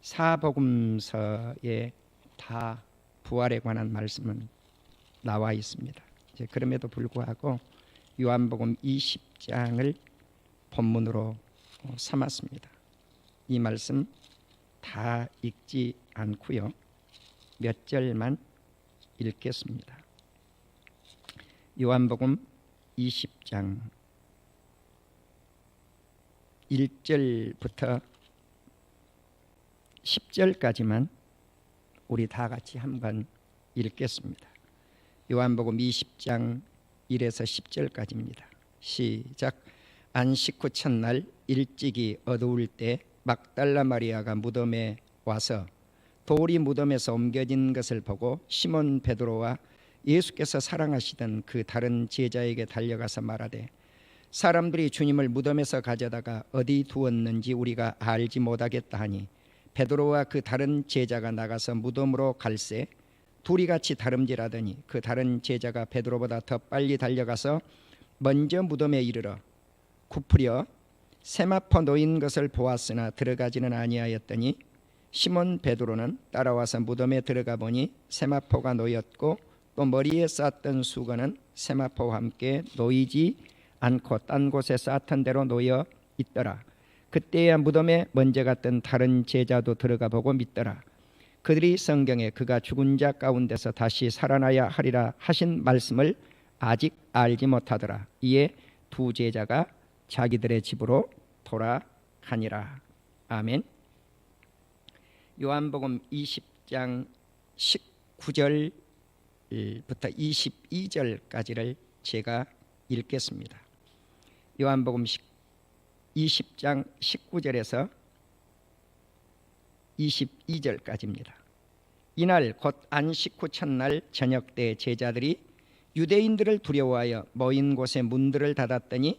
사복음서에 다 부활에 관한 말씀은 나와 있습니다. 그럼에도 불구하고 요한복음 20장을 본문으로 삼았습니다. 이 말씀 다 읽지 않고요, 몇 절만 읽겠습니다. 요한복음 20장 1절부터 10절까지만 우리 다 같이 한번 읽겠습니다. 요한복음 20장 1에서 10절까지입니다. 시작. 안식 후 첫날 일찍이 어두울 때 막달라 마리아가 무덤에 와서 돌이 무덤에서 옮겨진 것을 보고 시몬 베드로와 예수께서 사랑하시던 그 다른 제자에게 달려가서 말하되, 사람들이 주님을 무덤에서 가져다가 어디 두었는지 우리가 알지 못하겠다 하니, 베드로와 그 다른 제자가 나가서 무덤으로 갈새 둘이 같이 다름질하더니 그 다른 제자가 베드로보다 더 빨리 달려가서 먼저 무덤에 이르러 굽으려 세마포 놓인 것을 보았으나 들어가지는 아니하였더니, 시몬 베드로는 따라와서 무덤에 들어가 보니 세마포가 놓였고 또 머리에 쌓았던 수건은 세마포와 함께 놓이지 않고 딴 곳에 쌓던 대로 놓여 있더라. 그때야 무덤에 먼저 갔던 다른 제자도 들어가 보고 믿더라. 그들이 성경에 그가 죽은 자 가운데서 다시 살아나야 하리라 하신 말씀을 아직 알지 못하더라. 이에 두 제자가 자기들의 집으로 돌아가니라. 아멘. 요한복음 20장 19절부터 22절까지를 제가 읽겠습니다. 요한복음 20장 19절에서 22절까지입니다. 이날 곧 안식 후 첫날 저녁 때 제자들이 유대인들을 두려워하여 모인 곳에 문들을 닫았더니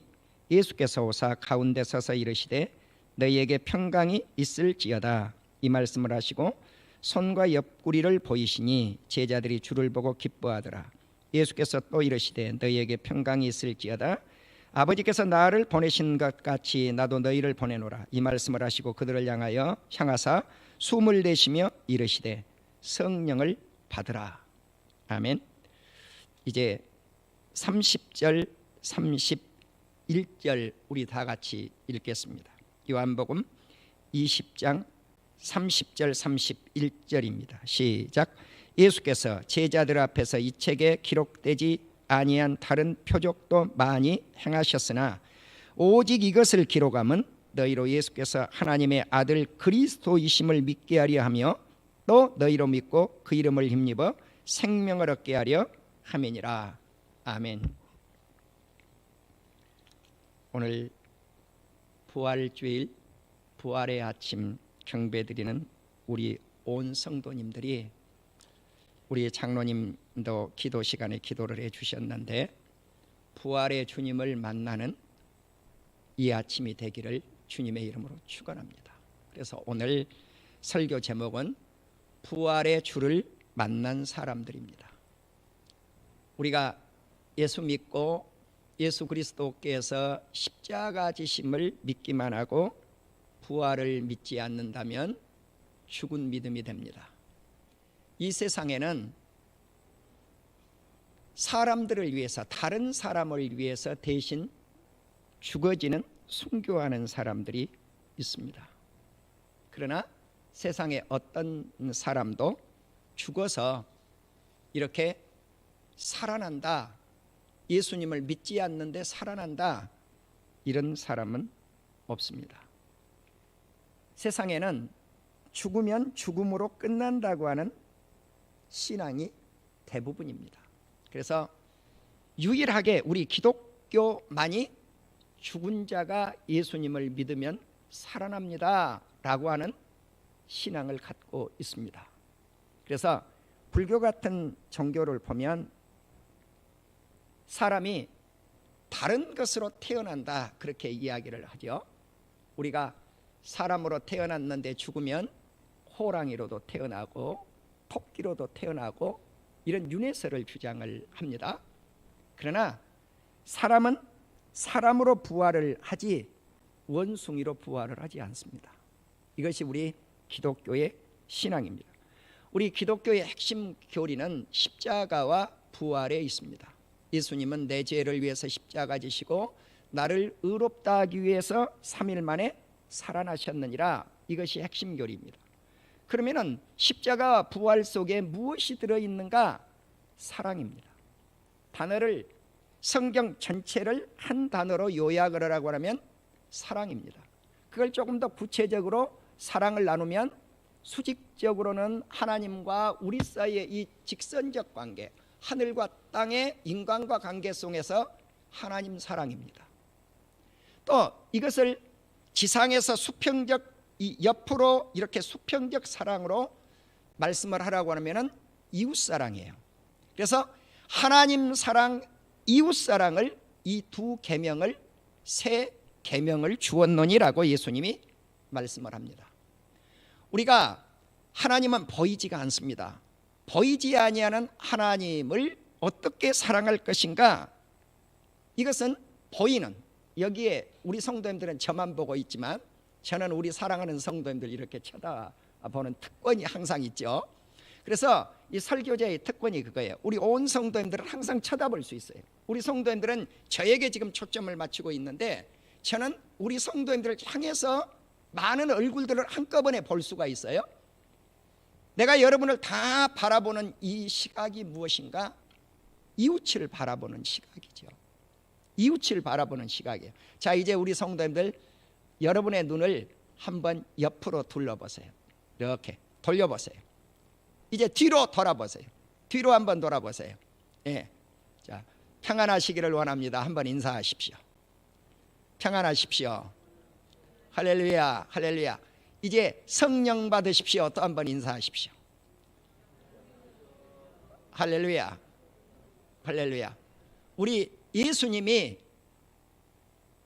예수께서 오사 가운데 서서 이르시되, 너희에게 평강이 있을지어다. 이 말씀을 하시고 손과 옆구리를 보이시니 제자들이 주를 보고 기뻐하더라. 예수께서 또 이르시되, 너희에게 평강이 있을지어다. 아버지께서 나를 보내신 것 같이 나도 너희를 보내노라. 이 말씀을 하시고 그들을 향하사 숨을 내쉬며 이르시되, 성령을 받으라. 아멘. 이제 30절 31절 우리 다 같이 읽겠습니다. 요한복음 20장 30절 31절입니다. 시작. 예수께서 제자들 앞에서 이 책에 기록되지 아니한 다른 표적도 많이 행하셨으나 오직 이것을 기록함은 너희로 예수께서 하나님의 아들 그리스도이심을 믿게 하려 하며 또 너희로 믿고 그 이름을 힘입어 생명을 얻게 하려 함이니라. 아멘. 오늘 부활주일 부활의 아침 경배드리는 우리 온 성도님들이, 우리 장로님도 기도 시간에 기도를 해주셨는데, 부활의 주님을 만나는 이 아침이 되기를 주님의 이름으로 축원합니다. 그래서 오늘 설교 제목은 부활의 주를 만난 사람들입니다. 우리가 예수 믿고 예수 그리스도께서 십자가 지심을 믿기만 하고 부활을 믿지 않는다면 죽은 믿음이 됩니다. 이 세상에는 사람들을 위해서, 다른 사람을 위해서 대신 죽어지는, 순교하는 사람들이 있습니다. 그러나 세상에 어떤 사람도 죽어서 이렇게 살아난다, 예수님을 믿지 않는데 살아난다, 이런 사람은 없습니다. 세상에는 죽으면 죽음으로 끝난다고 하는 신앙이 대부분입니다. 그래서 유일하게 우리 기독교만이 죽은 자가 예수님을 믿으면 살아납니다 라고 하는 신앙을 갖고 있습니다. 그래서 불교 같은 종교를 보면 사람이 다른 것으로 태어난다, 그렇게 이야기를 하죠. 우리가 사람으로 태어났는데 죽으면 호랑이로도 태어나고 토끼로도 태어나고 이런 윤회설을 주장을 합니다. 그러나 사람은 사람으로 부활을 하지 원숭이로 부활을 하지 않습니다. 이것이 우리 기독교의 신앙입니다. 우리 기독교의 핵심 교리는 십자가와 부활에 있습니다. 예수님은 내 죄를 위해서 십자가 지시고 나를 의롭다 하기 위해서 3일 만에 살아나셨느니라. 이것이 핵심 교리입니다. 그러면은 십자가와 부활 속에 무엇이 들어있는가? 사랑입니다. 단어를, 성경 전체를 한 단어로 요약을 하라고 하면 사랑입니다. 그걸 조금 더 구체적으로 사랑을 나누면 수직적으로는 하나님과 우리 사이의 이 직선적 관계, 하늘과 땅의 인간과 관계 속에서 하나님 사랑입니다. 또 이것을 지상에서 수평적, 이 옆으로 이렇게 수평적 사랑으로 말씀을 하라고 하면 이웃 사랑이에요. 그래서 하나님 사랑, 이웃 사랑을, 이 두 계명을, 세 계명을 주었노니라고 예수님이 말씀을 합니다. 우리가 하나님은 보이지가 않습니다. 보이지 아니하는 하나님을 어떻게 사랑할 것인가? 이것은 보이는, 여기에 우리 성도님들은 저만 보고 있지만 저는 우리 사랑하는 성도님들 이렇게 쳐다보는 특권이 항상 있죠. 그래서 이 설교자의 특권이 그거예요. 우리 온 성도님들은 항상 쳐다볼 수 있어요. 우리 성도님들은 저에게 지금 초점을 맞추고 있는데 저는 우리 성도님들을 향해서 많은 얼굴들을 한꺼번에 볼 수가 있어요. 내가 여러분을 다 바라보는 이 시각이 무엇인가? 이웃을 바라보는 시각이죠. 이웃을 바라보는 시각이에요. 자, 이제 우리 성도님들 여러분의 눈을 한번 옆으로 둘러보세요. 이렇게 돌려보세요. 이제 뒤로 돌아보세요. 뒤로 한번 돌아보세요. 예. 자, 평안하시기를 원합니다. 한번 인사하십시오. 평안하십시오. 할렐루야, 할렐루야. 이제 성령 받으십시오. 또 한번 인사하십시오. 할렐루야, 할렐루야. 우리 예수님이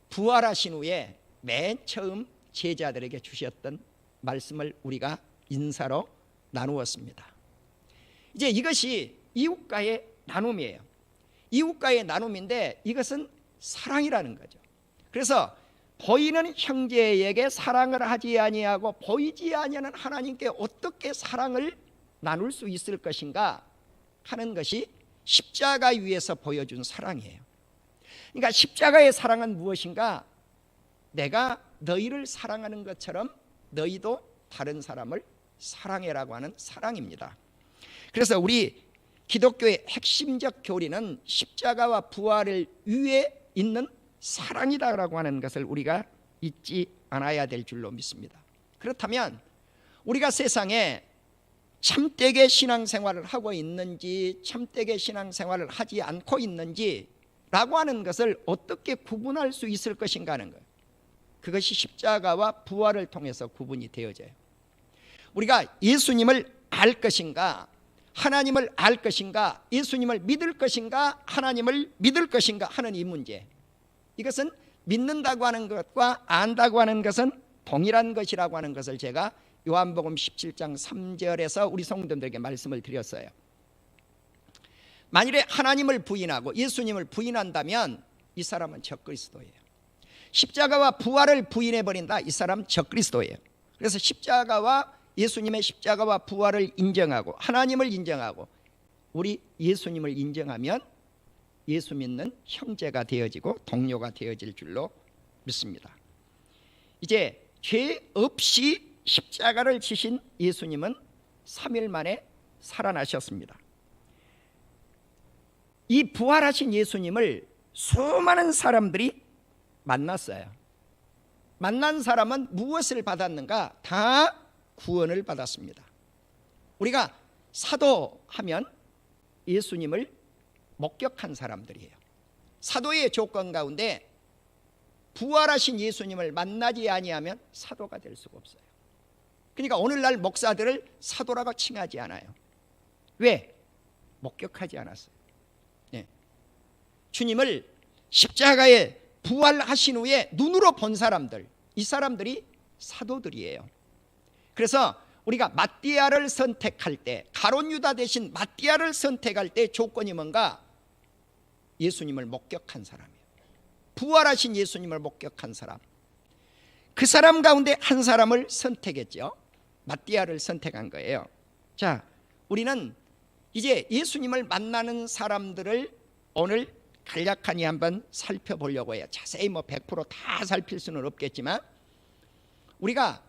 부활하신 후에 맨 처음 제자들에게 주셨던 말씀을 우리가 인사로 나누었습니다. 이제 이것이 이웃과의 나눔이에요. 이웃과의 나눔인데 이것은 사랑이라는 거죠. 그래서 보이는 형제에게 사랑을 하지 아니하고 보이지 아니하는 하나님께 어떻게 사랑을 나눌 수 있을 것인가 하는 것이 십자가 위에서 보여준 사랑이에요. 그러니까 십자가의 사랑은 무엇인가? 내가 너희를 사랑하는 것처럼 너희도 다른 사람을 사랑해라고 하는 사랑입니다. 그래서 우리 기독교의 핵심적 교리는 십자가와 부활을 위에 있는 사랑이다라고 하는 것을 우리가 잊지 않아야 될 줄로 믿습니다. 그렇다면 우리가 세상에 참되게 신앙생활을 하고 있는지 참되게 신앙생활을 하지 않고 있는지라고 하는 것을 어떻게 구분할 수 있을 것인가 하는 거예요. 그것이 십자가와 부활을 통해서 구분이 되어져요. 우리가 예수님을 알 것인가, 하나님을 알 것인가, 예수님을 믿을 것인가, 하나님을 믿을 것인가 하는 이 문제, 이것은 믿는다고 하는 것과 안다고 하는 것은 동일한 것이라고 하는 것을 제가 요한복음 17장 3절에서 우리 성도들에게 말씀을 드렸어요. 만일에 하나님을 부인하고 예수님을 부인한다면 이 사람은 적그리스도예요. 십자가와 부활을 부인해버린다, 이 사람 적그리스도예요. 그래서 십자가와 예수님의 십자가와 부활을 인정하고 하나님을 인정하고 우리 예수님을 인정하면 예수 믿는 형제가 되어지고 동료가 되어질 줄로 믿습니다. 이제 죄 없이 십자가를 지신 예수님은 3일 만에 살아나셨습니다. 이 부활하신 예수님을 수많은 사람들이 만났어요. 만난 사람은 무엇을 받았는가? 다 구원을 받았습니다. 우리가 사도하면 예수님을 목격한 사람들이에요. 사도의 조건 가운데 부활하신 예수님을 만나지 아니하면 사도가 될 수가 없어요. 그러니까 오늘날 목사들을 사도라고 칭하지 않아요. 왜? 목격하지 않았어요. 네. 주님을 십자가에 부활하신 후에 눈으로 본 사람들, 이 사람들이 사도들이에요. 그래서 우리가 마띠아를 선택할 때, 가룟 유다 대신 마띠아를 선택할 때 조건이 뭔가? 예수님을 목격한 사람이에요. 부활하신 예수님을 목격한 사람. 그 사람 가운데 한 사람을 선택했죠. 마띠아를 선택한 거예요. 자, 우리는 이제 예수님을 만나는 사람들을 오늘 간략하니 한번 살펴보려고 해요. 자세히 100%다 살필 수는 없겠지만, 우리가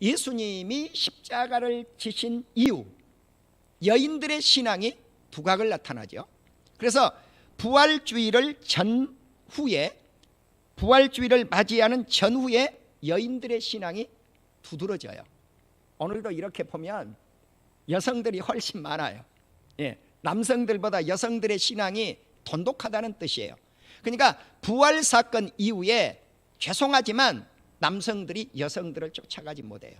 예수님이 십자가를 지신 이후 여인들의 신앙이 두각을 나타나죠. 그래서 부활주의를 맞이하는 전후에 여인들의 신앙이 두드러져요. 오늘도 이렇게 보면 여성들이 훨씬 많아요. 남성들보다 여성들의 신앙이 돈독하다는 뜻이에요. 그러니까 부활 사건 이후에 죄송하지만 남성들이 여성들을 쫓아가지 못해요.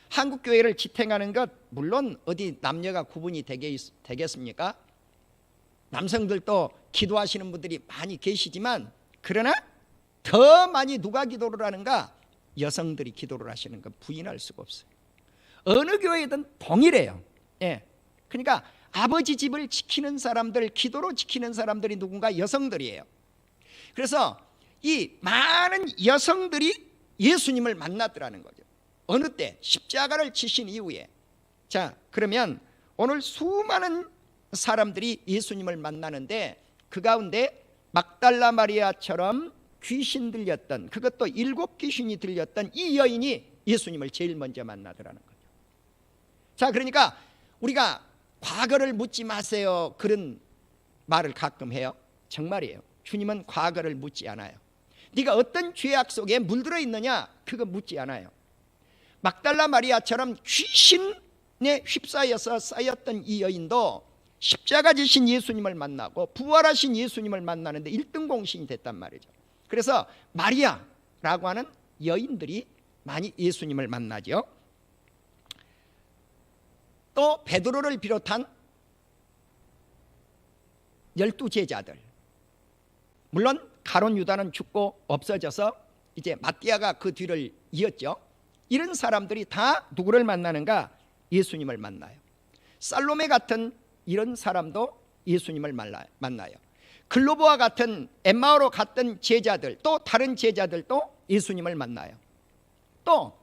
한국 교회를 지탱하는 것 물론 어디 남녀가 구분이 되겠습니까? 남성들도 기도하시는 분들이 많이 계시지만, 그러나 더 많이 누가 기도를 하는가? 여성들이 기도를 하시는 건 부인할 수가 없어요. 어느 교회든 동일해요. 그러니까 아버지 집을 지키는 사람들, 기도로 지키는 사람들이 누군가? 여성들이에요. 그래서 이 많은 여성들이 예수님을 만났더라는 거죠. 어느 때? 십자가를 지신 이후에. 자, 그러면 오늘 수많은 사람들이 예수님을 만나는데, 그 가운데 막달라 마리아처럼 귀신 들렸던, 그것도 7 귀신이 들렸던 이 여인이 예수님을 제일 먼저 만나더라는 거죠. 자, 그러니까 우리가 과거를 묻지 마세요, 그런 말을 가끔 해요. 정말이에요. 주님은 과거를 묻지 않아요. 네가 어떤 죄악 속에 물들어 있느냐, 그거 묻지 않아요. 막달라 마리아처럼 귀신에 휩싸여서 쌓였던 이 여인도 십자가 지신 예수님을 만나고 부활하신 예수님을 만나는데 1등 공신이 됐단 말이죠. 그래서 마리아라고 하는 여인들이 많이 예수님을 만나죠. 또 베드로를 비롯한 12제자들, 물론 가룟 유다는 죽고 없어져서 이제 마띠아가 그 뒤를 이었죠. 이런 사람들이 다 누구를 만나는가? 예수님을 만나요. 살로메 같은 이런 사람도 예수님을 만나요. 글로보와 같은 엠마오로 갔던 제자들, 또 다른 제자들도 예수님을 만나요. 또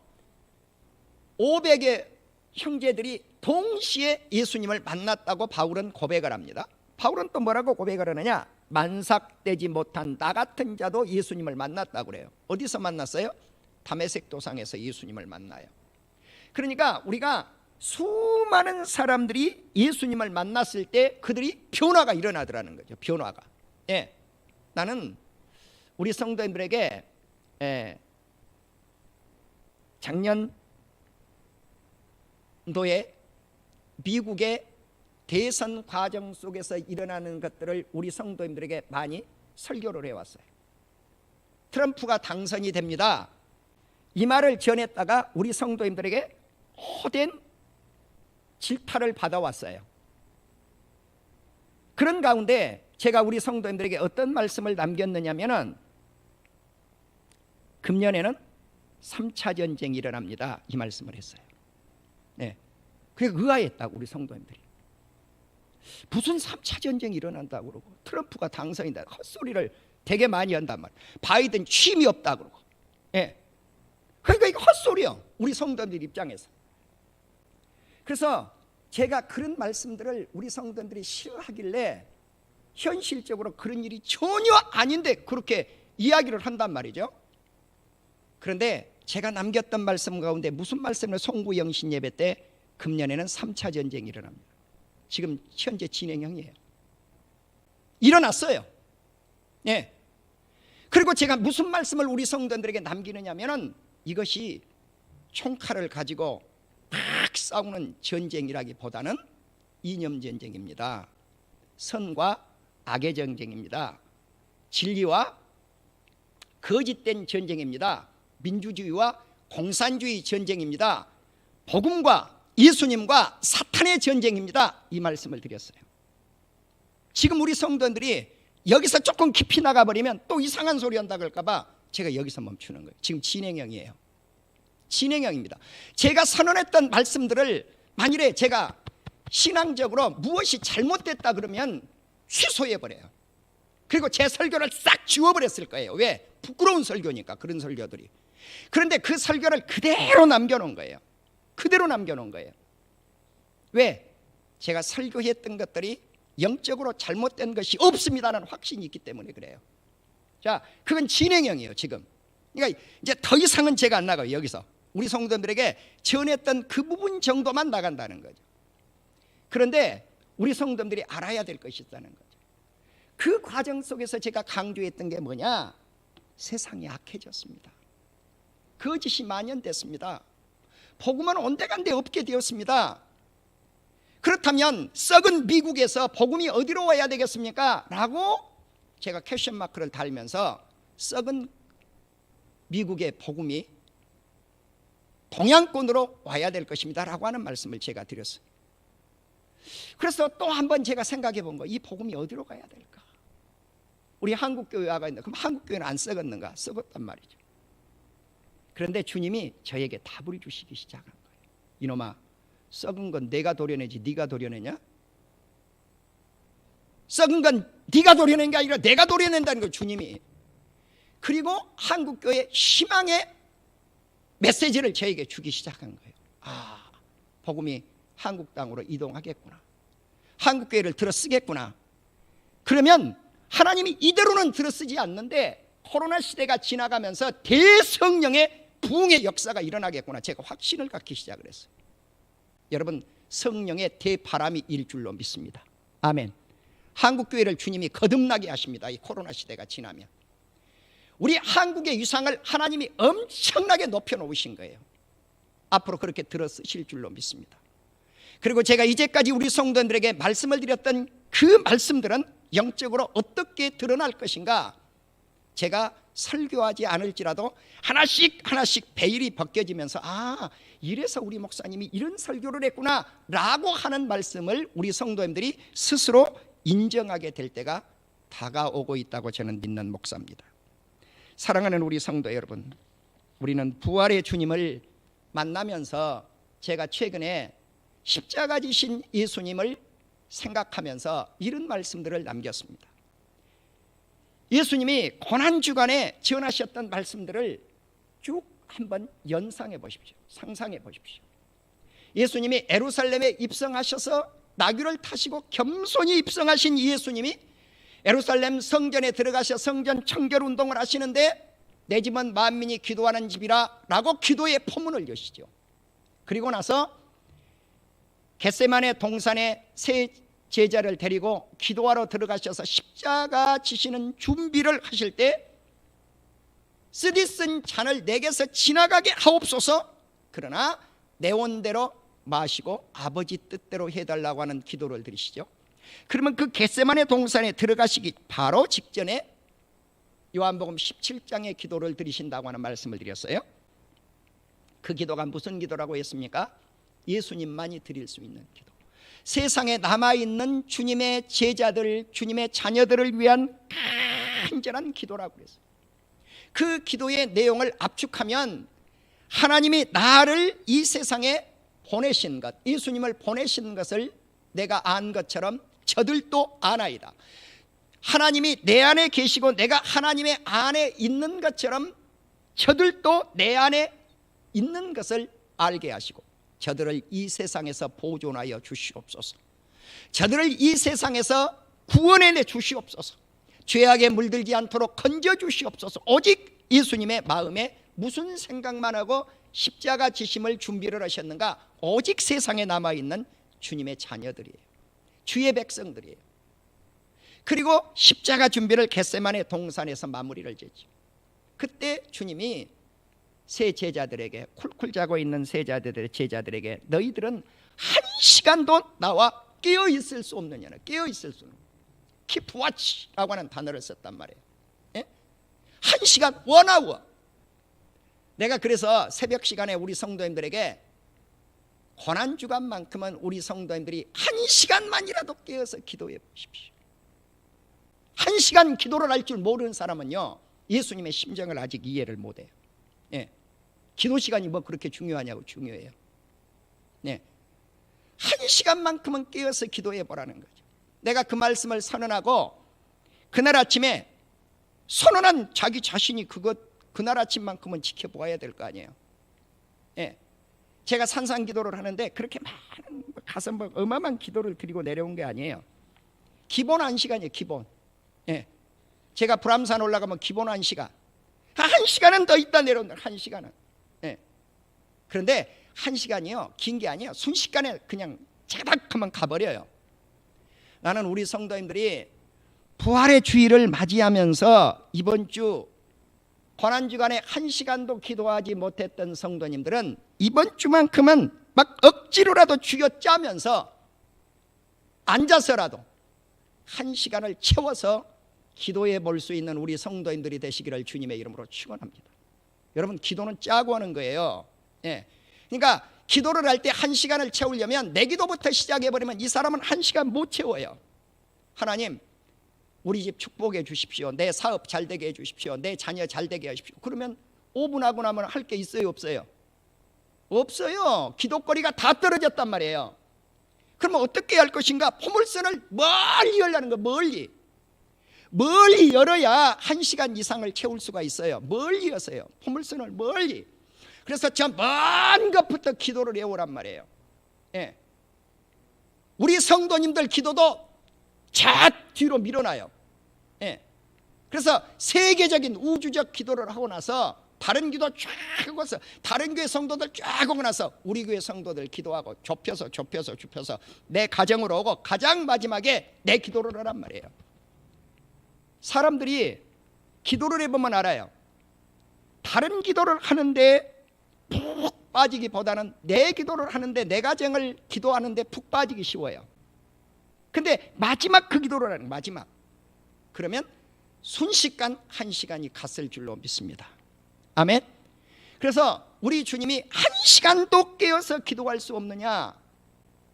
500의 형제들이 동시에 예수님을 만났다고 바울은 고백을 합니다. 바울은 또 뭐라고 고백을 하느냐? 만삭되지 못한 나 같은 자도 예수님을 만났다고 그래요. 어디서 만났어요? 다메섹 도상에서 예수님을 만나요. 그러니까 우리가 수많은 사람들이 예수님을 만났을 때 그들이 변화가 일어나더라는 거죠. 변화가. 나는 우리 성도님들에게 작년도에 미국의 대선 과정 속에서 일어나는 것들을 우리 성도님들에게 많이 설교를 해왔어요. 트럼프가 당선이 됩니다, 이 말을 전했다가 우리 성도님들에게 호된 질타를 받아왔어요. 그런 가운데 제가 우리 성도님들에게 어떤 말씀을 남겼느냐면은, 금년에는 3차 전쟁이 일어납니다, 이 말씀을 했어요. 그게 의아했다고 우리 성도님들이. 무슨 3차 전쟁이 일어난다고 그러고 트럼프가 당선인다, 헛소리를 되게 많이 한단 말이에요. 바이든 취임이 없다 그러고. 그러니까 이거 헛소리요, 우리 성도들 입장에서. 그래서 제가 그런 말씀들을 우리 성도들이 싫어하길래 현실적으로 그런 일이 전혀 아닌데 그렇게 이야기를 한단 말이죠. 그런데 제가 남겼던 말씀 가운데 무슨 말씀을, 송구영신 예배 때 금년에는 3차 전쟁이 일어납니다. 지금 현재 진행형이에요. 일어났어요. 그리고 제가 무슨 말씀을 우리 성도들에게 남기느냐면은, 이것이 총칼을 가지고 막 싸우는 전쟁이라기보다는 이념 전쟁입니다. 선과 악의 전쟁입니다. 진리와 거짓된 전쟁입니다. 민주주의와 공산주의 전쟁입니다. 복음과 예수님과 사탄의 전쟁입니다, 이 말씀을 드렸어요. 지금 우리 성도들이 여기서 조금 깊이 나가버리면 또 이상한 소리 한다 그럴까 봐 제가 여기서 멈추는 거예요. 지금 진행형이에요. 진행형입니다. 제가 선언했던 말씀들을 만일에 제가 신앙적으로 무엇이 잘못됐다 그러면 취소해버려요. 그리고 제 설교를 싹 지워버렸을 거예요. 왜? 부끄러운 설교니까, 그런 설교들이. 그런데 그 설교를 그대로 남겨놓은 거예요. 그대로 남겨놓은 거예요. 왜? 제가 설교했던 것들이 영적으로 잘못된 것이 없습니다라는 확신이 있기 때문에 그래요. 자, 그건 진행형이에요 지금. 그러니까 이제 더 이상은 제가 안 나가요. 여기서 우리 성도들에게 전했던 그 부분 정도만 나간다는 거죠. 그런데 우리 성도들이 알아야 될 것이 있다는 거죠. 그 과정 속에서 제가 강조했던 게 뭐냐? 세상이 악해졌습니다. 거짓이 만연됐습니다. 복음은 온데간데 없게 되었습니다. 그렇다면 썩은 미국에서 복음이 어디로 와야 되겠습니까? 라고 제가 퀘스천 마크를 달면서 썩은 미국의 복음이 동양권으로 와야 될 것입니다 라고 하는 말씀을 제가 드렸어요. 그래서 또 한 번 제가 생각해 본 거, 이 복음이 어디로 가야 될까? 우리 한국교회가 있는데 그럼 한국교회는 안 썩었는가? 썩었단 말이죠. 그런데 주님이 저에게 답을 주시기 시작한 거예요. 이놈아, 썩은 건 내가 도려내지 네가 도려내냐? 썩은 건 네가 도려낸 게 아니라 내가 도려낸다는 거예요, 주님이. 그리고 한국교회 희망의 메시지를 저에게 주기 시작한 거예요. 아, 복음이 한국 땅으로 이동하겠구나. 한국교회를 들어쓰겠구나. 그러면 하나님이 이대로는 들어쓰지 않는데 코로나 시대가 지나가면서 대성령의 부흥의 역사가 일어나겠구나. 제가 확신을 갖기 시작을 했어요. 여러분, 성령의 대바람이 일 줄로 믿습니다. 아멘. 한국교회를 주님이 거듭나게 하십니다. 이 코로나 시대가 지나면. 우리 한국의 위상을 하나님이 엄청나게 높여놓으신 거예요. 앞으로 그렇게 들어쓰실 줄로 믿습니다. 그리고 제가 이제까지 우리 성도들에게 말씀을 드렸던 그 말씀들은 영적으로 어떻게 드러날 것인가, 제가 설교하지 않을지라도 하나씩 하나씩 베일이 벗겨지면서 아, 이래서 우리 목사님이 이런 설교를 했구나 라고 하는 말씀을 우리 성도님들이 스스로 인정하게 될 때가 다가오고 있다고 저는 믿는 목사입니다. 사랑하는 우리 성도 여러분, 우리는 부활의 주님을 만나면서 제가 최근에 십자가 지신 예수님을 생각하면서 이런 말씀들을 남겼습니다. 예수님이 고난주간에 전하셨던 말씀들을 쭉 한번 연상해 보십시오. 상상해 보십시오. 예수님이 예루살렘에 입성하셔서 나귀를 타시고 겸손히 입성하신 예수님이 예루살렘 성전에 들어가셔 성전 청결 운동을 하시는데 내 집은 만민이 기도하는 집이라 라고 기도의 포문을 여시죠. 그리고 나서 겟세마네 동산에 세 제자를 데리고 기도하러 들어가셔서 십자가 지시는 준비를 하실 때 쓰디쓴 잔을 내게서 지나가게 하옵소서, 그러나 내 원대로 마시고 아버지 뜻대로 해달라고 하는 기도를 드리시죠. 그러면 그 겟세마네 동산에 들어가시기 바로 직전에 요한복음 17장의 기도를 드리신다고 하는 말씀을 드렸어요. 그 기도가 무슨 기도라고 했습니까? 예수님만이 드릴 수 있는 기도, 세상에 남아있는 주님의 제자들, 주님의 자녀들을 위한 간절한 기도라고 그랬어요. 그 기도의 내용을 압축하면 하나님이 나를 이 세상에 보내신 것, 예수님을 보내신 것을 내가 안 것처럼 저들도 아나이다. 하나님이 내 안에 계시고 내가 하나님의 안에 있는 것처럼 저들도 내 안에 있는 것을 알게 하시고 저들을 이 세상에서 보존하여 주시옵소서. 저들을 이 세상에서 구원해내 주시옵소서. 죄악에 물들지 않도록 건져 주시옵소서. 오직 예수님의 마음에 무슨 생각만 하고 십자가 지심을 준비를 하셨는가? 오직 세상에 남아있는 주님의 자녀들이에요. 주의 백성들이에요. 그리고 십자가 준비를 겟세마네 동산에서 마무리를 짓죠. 그때 주님이 세 제자들에게, 쿨쿨 자고 있는 세 제자들에게 너희들은 한 시간도 나와 깨어 있을 수 없느냐. 깨어 있을 수 없는, keep watch라고 하는 단어를 썼단 말이에요. 예? 한 시간, 1 hour. 내가 그래서 새벽 시간에 우리 성도님들에게 고난주간만큼은 우리 성도님들이 한 시간만이라도 깨어서 기도해 보십시오. 한 시간 기도를 할 줄 모르는 사람은요, 예수님의 심정을 아직 이해를 못해요. 예. 기도 시간이 뭐 그렇게 중요하냐고. 중요해요. 네. 한 시간만큼은 깨어서 기도해 보라는 거죠. 내가 그 말씀을 선언하고 그날 아침에 선언한 자기 자신이 그날 아침만큼은 지켜보아야 될 거 아니에요. 예. 제가 산상기도를 하는데 그렇게 많은 가서 뭐 어마어마한 기도를 드리고 내려온 게 아니에요. 기본 1시간이에요. 기본. 예. 제가 불암산 올라가면 기본 1시간. 1시간은 더 있다 내려온다. 1시간은. 예. 그런데 1시간이요 긴 게 아니에요. 순식간에 그냥 자닥하면 가버려요. 나는 우리 성도님들이 부활의 주일을 맞이하면서 이번 주 고난주간에 1시간도 기도하지 못했던 성도님들은 이번 주만큼은 막 억지로라도 쥐어짜면서 앉아서라도 1시간을 채워서 기도해 볼 수 있는 우리 성도님들이 되시기를 주님의 이름으로 축원합니다. 여러분, 기도는 짜고 하는 거예요. 예. 그러니까 기도를 할 때 1시간을 채우려면 내 기도부터 시작해버리면 이 사람은 1시간 못 채워요. 하나님, 우리 집 축복해 주십시오. 내 사업 잘 되게 해 주십시오. 내 자녀 잘 되게 하십시오. 그러면 5분 하고 나면 할 게 있어요, 없어요? 없어요. 기도거리가 다 떨어졌단 말이에요. 그러면 어떻게 할 것인가? 포물선을 멀리 열라는 거. 멀리 열어야 1시간 이상을 채울 수가 있어요. 멀리 여서요. 포물선을 멀리. 그래서 저 먼 것부터 기도를 해오란 말이에요. 예. 우리 성도님들 기도도 저 뒤로 밀어놔요. 예. 그래서 세계적인 우주적 기도를 하고 나서 다른 기도 쫙 하고서 다른 교회 성도들 쫙 하고 나서 우리 교회 성도들 기도하고 좁혀서 내 가정으로 오고 가장 마지막에 내 기도를 하란 말이에요. 사람들이 기도를 해보면 알아요. 다른 기도를 하는데 푹 빠지기보다는 내 기도를 하는데 내 가정을 기도하는데 푹 빠지기 쉬워요. 근데 마지막 그 기도를 하는 마지막, 그러면 순식간 1시간이 갔을 줄로 믿습니다. 아멘. 그래서 우리 주님이 1시간도 깨어서 기도할 수 없느냐,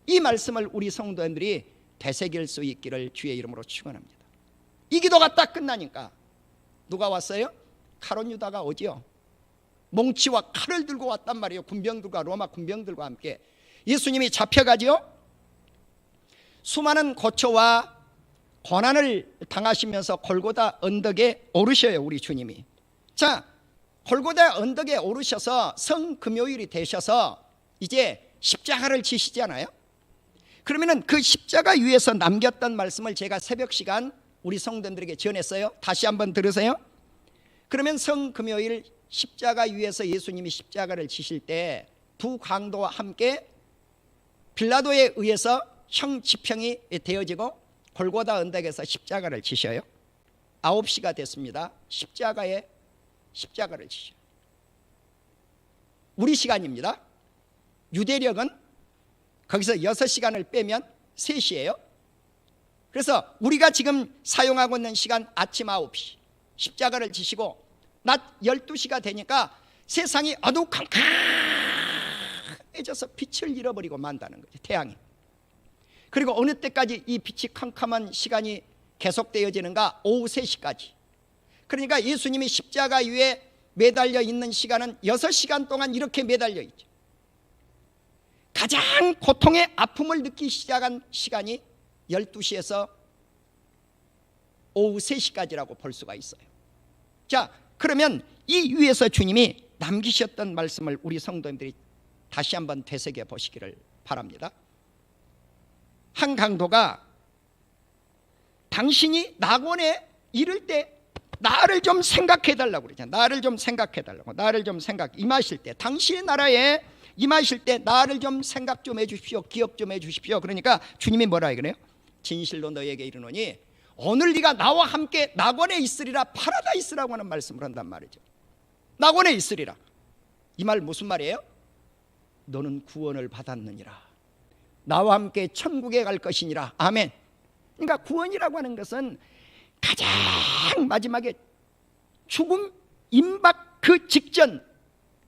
이 말씀을 우리 성도님들이 되새길 수 있기를 주의 이름으로 축원합니다. 이 기도가 딱 끝나니까 누가 왔어요? 가룟 유다가 오지요. 몽치와 칼을 들고 왔단 말이에요. 군병들과 로마 군병들과 함께 예수님이 잡혀가지요. 수많은 고초와 고난을 당하시면서 골고다 언덕에 오르셔요. 우리 주님이. 자, 골고다 언덕에 오르셔서 성금요일이 되셔서 이제 십자가를 지시잖아요. 그러면은 그 십자가 위에서 남겼던 말씀을 제가 새벽 시간 우리 성도들에게 전했어요. 다시 한번 들으세요. 그러면 성금요일 십자가 위에서 예수님이 십자가를 지실 때 두 강도와 함께 빌라도에 의해서 형 지평이 되어지고 골고다 언덕에서 십자가를 지셔요. 9시가 됐습니다. 십자가를 지셔요. 우리 시간입니다. 유대력은 거기서 6시간을 빼면 3시예요. 그래서 우리가 지금 사용하고 있는 시간 아침 9시 십자가를 지시고 낮 12시가 되니까 세상이 어두컴컴해져서 빛을 잃어버리고 만다는 거죠. 태양이. 그리고 어느 때까지 이 빛이 캄캄한 시간이 계속되어지는가? 오후 3시까지. 그러니까 예수님이 십자가 위에 매달려 있는 시간은 6시간 동안 이렇게 매달려 있죠. 가장 고통의 아픔을 느끼기 시작한 시간이 12시에서 오후 3시까지라고 볼 수가 있어요. 자, 그러면 이 위에서 주님이 남기셨던 말씀을 우리 성도님들이 다시 한번 되새겨 보시기를 바랍니다. 한 강도가 당신이 낙원에 이를 때 나를 좀 생각해 달라고 그러잖아요. 나를 좀 생각해 달라고. 나를 좀 임하실 때, 당신의 나라에 임하실 때 나를 좀 생각 좀 해 주십시오. 기억 좀 해 주십시오. 그러니까 주님이 뭐라 그래요? 진실로 너에게 이르노니 오늘 네가 나와 함께 낙원에 있으리라. 파라다이스라고 하는 말씀을 한단 말이죠. 낙원에 있으리라. 이 말 무슨 말이에요? 너는 구원을 받았느니라. 나와 함께 천국에 갈 것이니라. 아멘. 그러니까 구원이라고 하는 것은 가장 마지막에 죽음 임박 그 직전,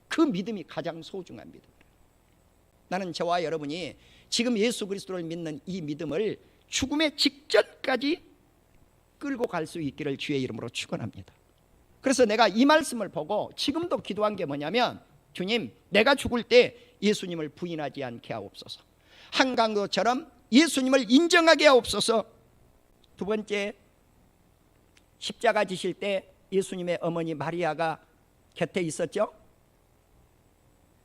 그 믿음이 가장 소중한 믿음이에요. 나는 저와 여러분이 지금 예수 그리스도를 믿는 이 믿음을 죽음의 직전까지 끌고 갈 수 있기를 주의 이름으로 축원합니다. 그래서 내가 이 말씀을 보고 지금도 기도한 게 뭐냐면, 주님, 내가 죽을 때 예수님을 부인하지 않게 하옵소서. 한강도처럼 예수님을 인정하게 하옵소서. 두 번째, 십자가 지실 때 예수님의 어머니 마리아가 곁에 있었죠.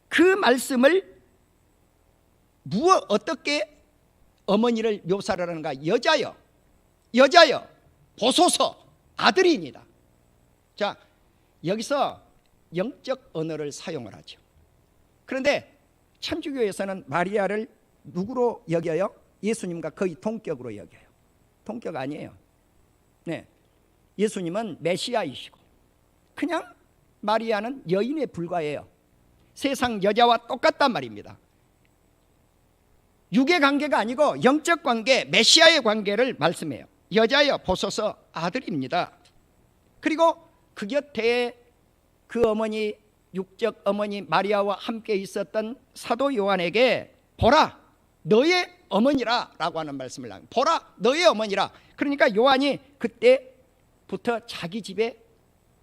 그 말씀을 어떻게 어머니를 묘사를 하는가? 여자여 보소서, 아들이니다. 자, 여기서 영적 언어를 사용을 하죠. 그런데 천주교에서는 마리아를 누구로 여겨요? 예수님과 거의 동격으로 여겨요. 동격 아니에요. 네, 예수님은 메시아이시고 그냥 마리아는 여인에 불과해요. 세상 여자와 똑같단 말입니다. 육의 관계가 아니고 영적 관계, 메시아의 관계를 말씀해요. 여자여 보소서, 아들입니다. 그리고 그 곁에 그 어머니, 육적 어머니 마리아와 함께 있었던 사도 요한에게 보라 너의 어머니라 라고 하는 말씀을 합니다. 보라 너의 어머니라. 그러니까 요한이 그때부터 자기 집에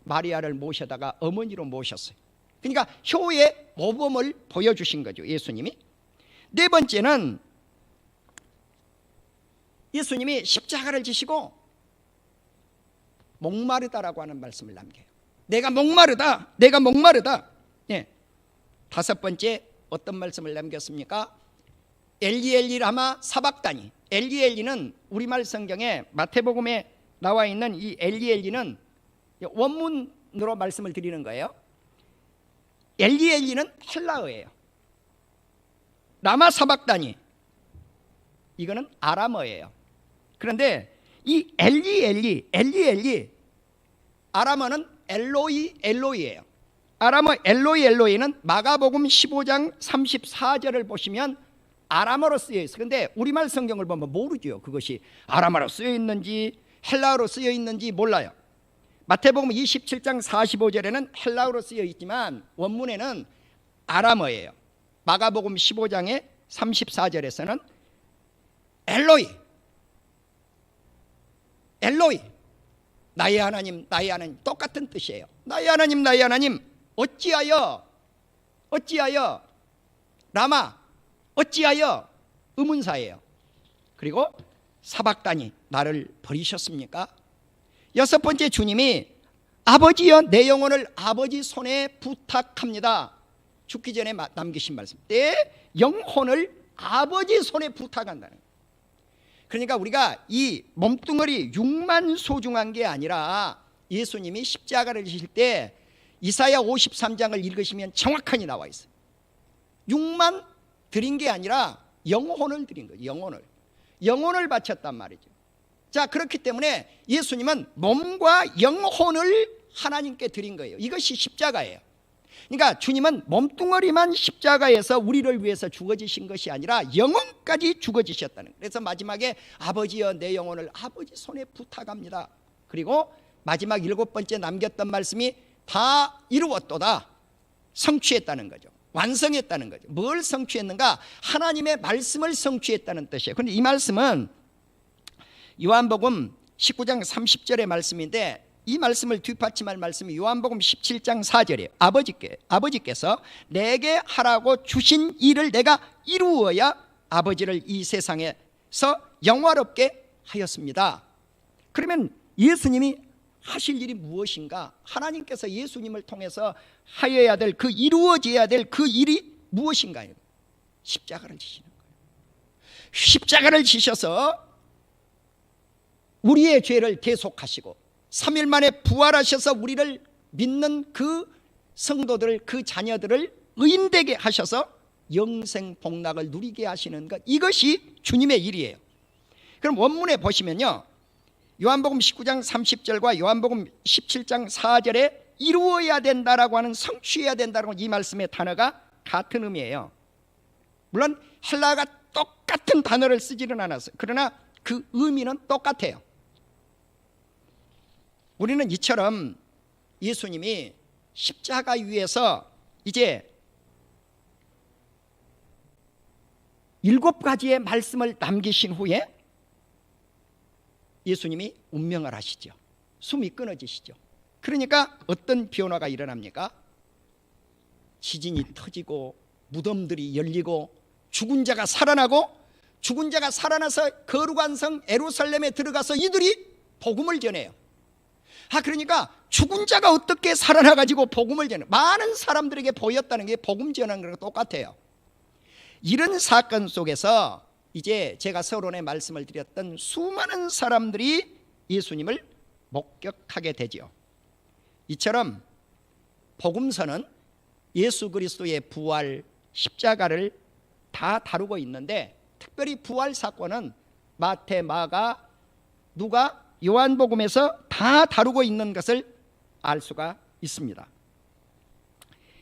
마리아를 모셔다가 어머니로 모셨어요. 그러니까 효의 모범을 보여주신 거죠, 예수님이. 네 번째는 예수님이 십자가를 지시고 목마르다라고 하는 말씀을 남겨요. 내가 목마르다. 예. 다섯 번째 어떤 말씀을 남겼습니까? 엘리 엘리 라마 사박다니. 엘리 엘리는 우리말 성경에 마태복음에 나와 있는 이 엘리 엘리는 원문으로 말씀을 드리는 거예요. 엘리 엘리는 헬라어예요. 라마 사박다니 이거는 아람어예요. 그런데 이 엘리 아람어는 엘로이예요. 아람어 엘로이는 마가복음 15장 34절을 보시면 아람어로 쓰여 있어요. 그런데 우리말 성경을 보면 모르죠. 그것이 아람어로 쓰여 있는지 헬라어로 쓰여 있는지 몰라요. 마태복음 27장 45절에는 헬라어로 쓰여 있지만 원문에는 아람어예요. 마가복음 15장의 34절에서는 엘로이 나의 하나님 똑같은 뜻이에요. 나의 하나님 어찌하여 라마 어찌하여 의문사예요. 그리고 사박다니 나를 버리셨습니까? 여섯 번째 주님이 아버지여 내 영혼을 아버지 손에 부탁합니다. 죽기 전에 남기신 말씀. 내 영혼을 아버지 손에 부탁한다는 거예요. 그러니까 우리가 이 몸뚱어리 육만 소중한 게 아니라 예수님이 십자가를 지실 때 이사야 53장을 읽으시면 정확하게 나와 있어요. 육만 드린 게 아니라 영혼을 드린 거예요. 영혼을 바쳤단 말이죠. 자, 그렇기 때문에 예수님은 몸과 영혼을 하나님께 드린 거예요. 이것이 십자가예요. 그러니까 주님은 몸뚱어리만 십자가에서 우리를 위해서 죽어지신 것이 아니라 영혼까지 죽어지셨다는 거예요. 그래서 마지막에 아버지여 내 영혼을 아버지 손에 부탁합니다. 그리고 마지막 일곱 번째 남겼던 말씀이 다 이루었도다. 성취했다는 거죠. 완성했다는 거죠. 뭘 성취했는가? 하나님의 말씀을 성취했다는 뜻이에요. 그런데 이 말씀은 요한복음 19장 30절의 말씀인데 이 말씀을 뒷받침할 말씀이 요한복음 17장 4절이에요. 아버지께서 내게 하라고 주신 일을 내가 이루어야 아버지를 이 세상에서 영화롭게 하였습니다. 그러면 예수님이 하실 일이 무엇인가? 하나님께서 예수님을 통해서 하여야 될 그 이루어져야 될 그 일이 무엇인가요? 십자가를 지시는 거예요. 십자가를 지셔서 우리의 죄를 대속하시고 3일 만에 부활하셔서 우리를 믿는 그 성도들, 그 자녀들을 의인되게 하셔서 영생 복락을 누리게 하시는 것, 이것이 주님의 일이에요. 그럼 원문에 보시면요, 요한복음 19장 30절과 요한복음 17장 4절에 이루어야 된다라고 하는, 성취해야 된다라고 이 말씀의 단어가 같은 의미예요. 물론 헬라어가 똑같은 단어를 쓰지는 않았어요. 그러나 그 의미는 똑같아요. 우리는 이처럼 예수님이 십자가 위에서 이제 7가지의 말씀을 남기신 후에 예수님이 운명을 하시죠. 숨이 끊어지시죠. 그러니까 어떤 변화가 일어납니까? 지진이 터지고 무덤들이 열리고 죽은 자가 살아나고, 죽은 자가 살아나서 거룩한 성 예루살렘에 들어가서 이들이 복음을 전해요. 그러니까 죽은 자가 어떻게 살아나가지고 복음을 전해? 많은 사람들에게 보였다는 게 복음 전하는 거랑 똑같아요. 이런 사건 속에서 이제 제가 서론에 말씀을 드렸던 수많은 사람들이 예수님을 목격하게 되죠. 이처럼 복음서는 예수 그리스도의 부활, 십자가를 다 다루고 있는데, 특별히 부활 사건은 마태, 마가, 누가, 요한복음에서 다 다루고 있는 것을 알 수가 있습니다.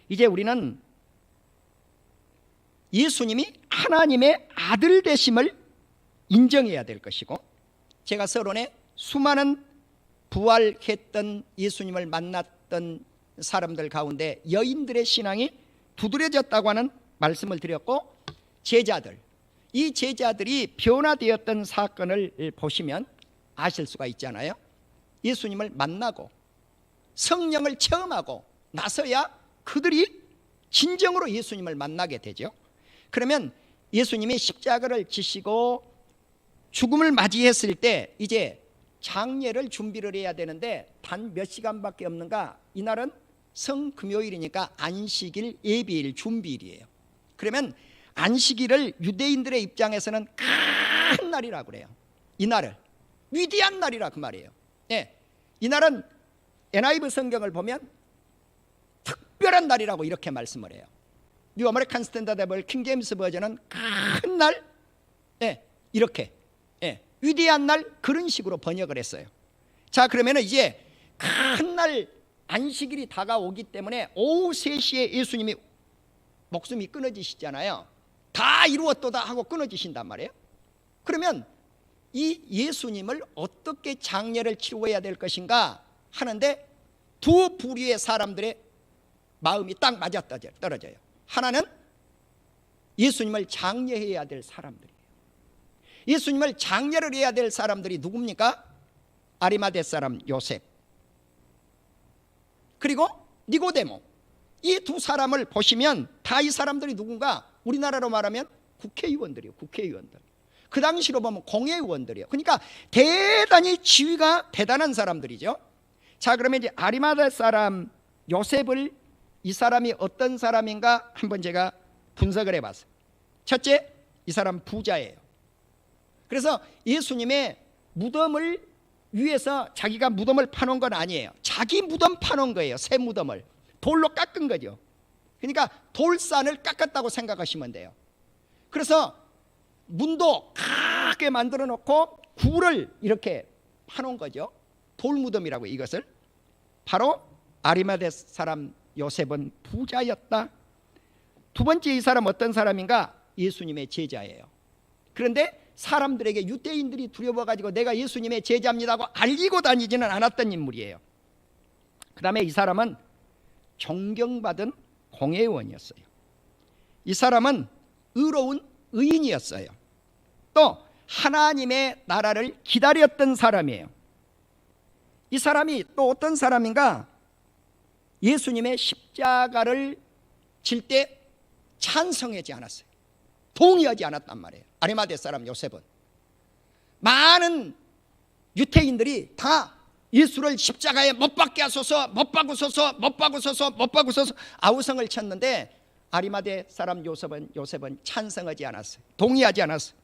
이제 우리는 예수님이 하나님의 아들 되심을 인정해야 될 것이고, 제가 서론에 수많은 부활했던 예수님을 만났던 사람들 가운데 여인들의 신앙이 두드려졌다고 하는 말씀을 드렸고, 제자들, 이 제자들이 변화되었던 사건을 보시면 아실 수가 있잖아요. 예수님을 만나고 성령을 체험하고 나서야 그들이 진정으로 예수님을 만나게 되죠. 그러면 예수님이 십자가를 지시고 죽음을 맞이했을 때 이제 장례를 준비를 해야 되는데 단 몇 시간밖에 없는가? 이날은 성금요일이니까 안식일, 예비일, 준비일이에요. 그러면 안식일을 유대인들의 입장에서는 큰 날이라고 그래요. 이날을 위대한 날이라 그 말이에요. 예, 이날은 NIV 성경을 보면 특별한 날이라고 이렇게 말씀을 해요. 뉴 아메리칸 스탠다드 바이블 킹 제임스 버전은 큰 날, 예, 이렇게, 예, 위대한 날, 그런 식으로 번역을 했어요. 자, 그러면 이제 큰 날 안식일이 다가오기 때문에 오후 3시에 예수님이 목숨이 끊어지시잖아요. 다 이루었도다 하고 끊어지신단 말이에요. 그러면 이 예수님을 어떻게 장례를 치루어야 될 것인가 하는데 두 부류의 사람들의 마음이 딱 맞아떨어져요. 하나는 예수님을 장례해야 될 사람들이에요. 예수님을 장례를 해야 될 사람들이 누굽니까? 아리마대 사람 요셉, 그리고 니고데모. 이 두 사람을 보시면 다 이 사람들이 누군가? 우리나라로 말하면 국회의원들이에요. 국회의원들. 그 당시로 보면 공회의원들이에요. 그러니까 대단히 지위가 대단한 사람들이죠. 자, 그러면 이제 아리마대 사람 요셉을, 이 사람이 어떤 사람인가 한번 제가 분석을 해봤어요. 첫째, 이 사람 부자예요. 그래서 예수님의 무덤을 위해서 자기가 무덤을 파놓은 건 아니에요. 자기 무덤 파놓은 거예요. 새 무덤을 돌로 깎은 거죠. 그러니까 돌산을 깎았다고 생각하시면 돼요. 그래서 문도 크게 만들어 놓고 굴을 이렇게 파놓은 거죠. 돌무덤이라고. 이것을 바로 아리마대 사람 요셉은 부자였다. 두 번째, 이 사람 어떤 사람인가? 예수님의 제자예요. 그런데 사람들에게, 유대인들이 두려워가지고 내가 예수님의 제자입니다고 알리고 다니지는 않았던 인물이에요. 그 다음에 이 사람은 존경받은 공회의원이었어요. 이 사람은 의로운 의인이었어요. 또 하나님의 나라를 기다렸던 사람이에요. 이 사람이 또 어떤 사람인가? 예수님의 십자가를 질 때 찬성하지 않았어요. 동의하지 않았단 말이에요. 아리마대 사람 요셉은. 많은 유태인들이 다 예수를 십자가에 못 박게 하소서, 못 박으소서, 못 박으소서, 못 박으소서 아우성을 쳤는데 아리마대 사람 요셉은 찬성하지 않았어요. 동의하지 않았어요.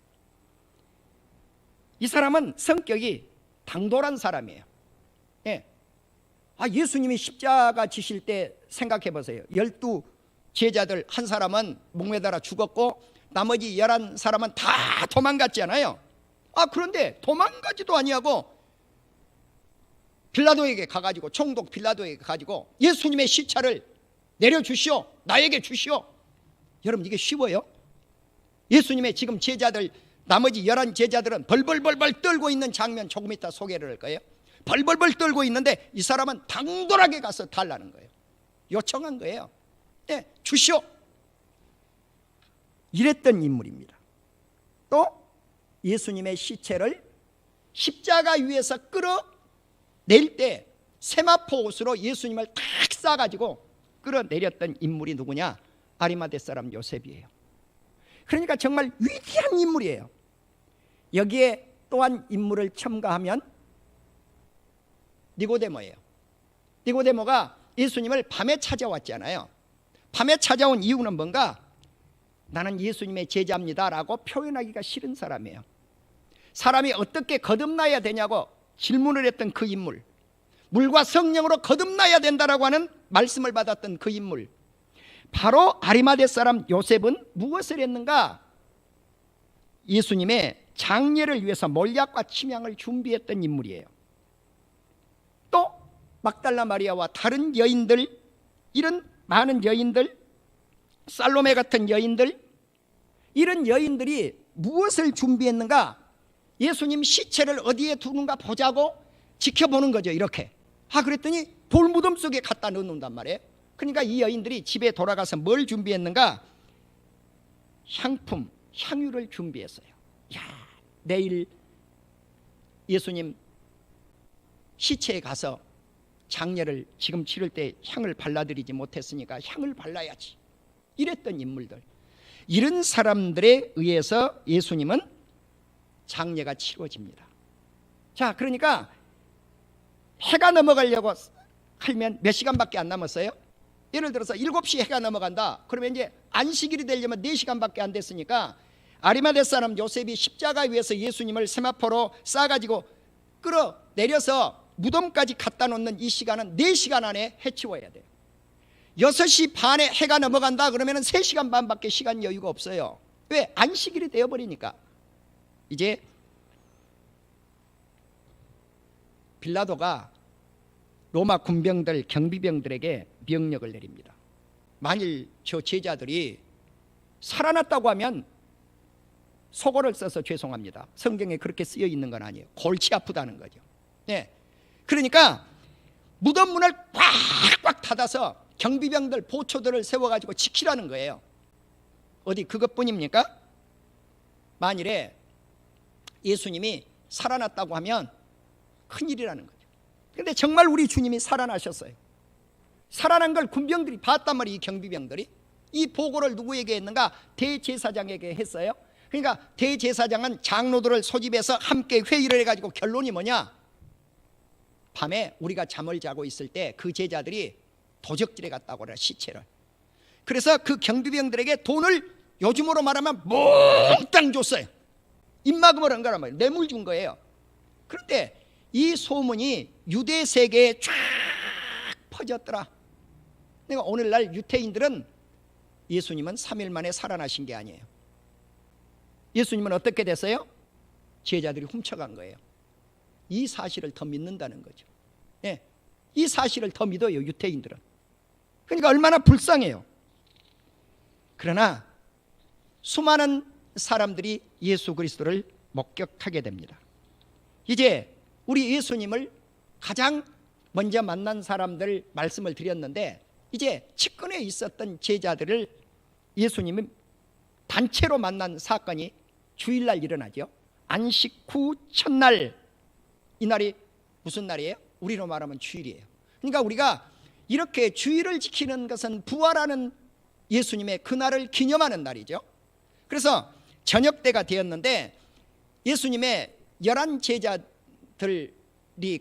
이 사람은 성격이 당돌한 사람이에요. 예. 예수님이 십자가 지실 때 생각해 보세요. 12 제자들 한 사람은 목매달아 죽었고 나머지 11사람은 다 도망갔잖아요. 그런데 도망가지도 아니하고 빌라도에게 가가지고, 총독 빌라도에게 가지고 예수님의 시차를 내려주시오, 나에게 주시오. 여러분, 이게 쉬워요? 예수님의 지금 제자들, 나머지 11 제자들은 벌벌벌벌 떨고 있는 장면 조금 이따 소개를 할 거예요. 벌벌벌 떨고 있는데 이 사람은 당돌하게 가서 달라는 거예요. 요청한 거예요. 네, 주시오. 이랬던 인물입니다. 또 예수님의 시체를 십자가 위에서 끌어낼 때 세마포 옷으로 예수님을 탁 싸가지고 끌어내렸던 인물이 누구냐? 아리마대 사람 요셉이에요. 그러니까 정말 위대한 인물이에요. 여기에 또한 인물을 첨가하면 니고데모예요. 니고데모가 예수님을 밤에 찾아왔잖아요. 밤에 찾아온 이유는 뭔가? 나는 예수님의 제자입니다라고 표현하기가 싫은 사람이에요. 사람이 어떻게 거듭나야 되냐고 질문을 했던 그 인물, 물과 성령으로 거듭나야 된다라고 하는 말씀을 받았던 그 인물, 바로 아리마대 사람 요셉은 무엇을 했는가? 예수님의 장례를 위해서 몰약과 침향을 준비했던 인물이에요. 또 막달라 마리아와 다른 여인들, 이런 많은 여인들, 살로메 같은 여인들, 이런 여인들이 무엇을 준비했는가? 예수님 시체를 어디에 두는가 보자고 지켜보는 거죠. 이렇게. 그랬더니 돌무덤 속에 갖다 넣는단 말이에요. 그러니까 이 여인들이 집에 돌아가서 뭘 준비했는가? 향품, 향유를 준비했어요. 내일 예수님 시체에 가서 장례를 지금 치를 때 향을 발라드리지 못했으니까 향을 발라야지, 이랬던 인물들, 이런 사람들에 의해서 예수님은 장례가 치러집니다. 자, 그러니까 해가 넘어가려고 하면 몇 시간밖에 안 남았어요. 예를 들어서 7시 해가 넘어간다. 그러면 이제 안식일이 되려면 4시간밖에 안 됐으니까 아리마대 사람 요셉이 십자가 위에서 예수님을 세마포로 싸가지고 끌어내려서 무덤까지 갖다 놓는 이 시간은 4시간 안에 해치워야 돼요. 6시 반에 해가 넘어간다 그러면 3시간 반밖에 시간 여유가 없어요. 왜? 안식일이 되어버리니까. 이제 빌라도가 로마 군병들, 경비병들에게 명령을 내립니다. 만일 저 제자들이 살아났다고 하면 속어를 써서 죄송합니다. 성경에 그렇게 쓰여 있는 건 아니에요. 골치 아프다는 거죠. 네. 그러니까 무덤 문을 꽉꽉 닫아서 경비병들, 보초들을 세워가지고 지키라는 거예요. 어디 그것뿐입니까? 만일에 예수님이 살아났다고 하면 큰일이라는 거죠. 그런데 정말 우리 주님이 살아나셨어요. 살아난 걸 군병들이 봤단 말이에요. 이 경비병들이. 이 보고를 누구에게 했는가? 대제사장에게 했어요. 그러니까 대제사장은 장로들을 소집해서 함께 회의를 해가지고 결론이 뭐냐? 밤에 우리가 잠을 자고 있을 때 그 제자들이 도적질에 갔다고 그래요. 시체를. 그래서 그 경비병들에게 돈을 요즘으로 말하면 몽땅 줬어요. 입막음을 한 거란 말이에요. 뇌물 준 거예요. 그런데 이 소문이 유대 세계에 쫙 퍼졌더라. 그러니까 오늘날 유태인들은 예수님은 3일 만에 살아나신 게 아니에요. 예수님은 어떻게 됐어요? 제자들이 훔쳐간 거예요. 이 사실을 더 믿는다는 거죠. 네. 이 사실을 더 믿어요, 유태인들은. 그러니까 얼마나 불쌍해요. 그러나 수많은 사람들이 예수 그리스도를 목격하게 됩니다. 이제 우리 예수님을 가장 먼저 만난 사람들 말씀을 드렸는데, 이제 측근에 있었던 제자들을 예수님이 단체로 만난 사건이 주일날 일어나죠. 안식 후 첫날, 이 날이 무슨 날이에요? 우리로 말하면 주일이에요. 그러니까 우리가 이렇게 주일을 지키는 것은 부활하는 예수님의 그날을 기념하는 날이죠. 그래서 저녁 때가 되었는데 예수님의 11 제자들이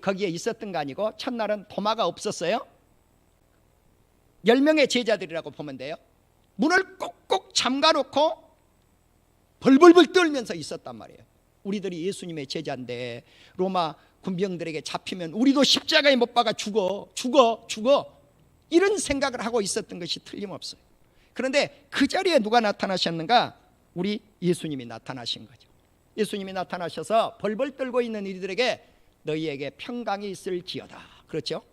거기에 있었던 거 아니고, 첫날은 도마가 없었어요. 10명의 제자들이라고 보면 돼요. 문을 꼭꼭 잠가놓고 벌벌벌 떨면서 있었단 말이에요. 우리들이 예수님의 제자인데 로마 군병들에게 잡히면 우리도 십자가에 못 박아 죽어 이런 생각을 하고 있었던 것이 틀림없어요. 그런데 그 자리에 누가 나타나셨는가? 우리 예수님이 나타나신 거죠. 예수님이 나타나셔서 벌벌 떨고 있는 이들에게 너희에게 평강이 있을지어다. 그렇죠?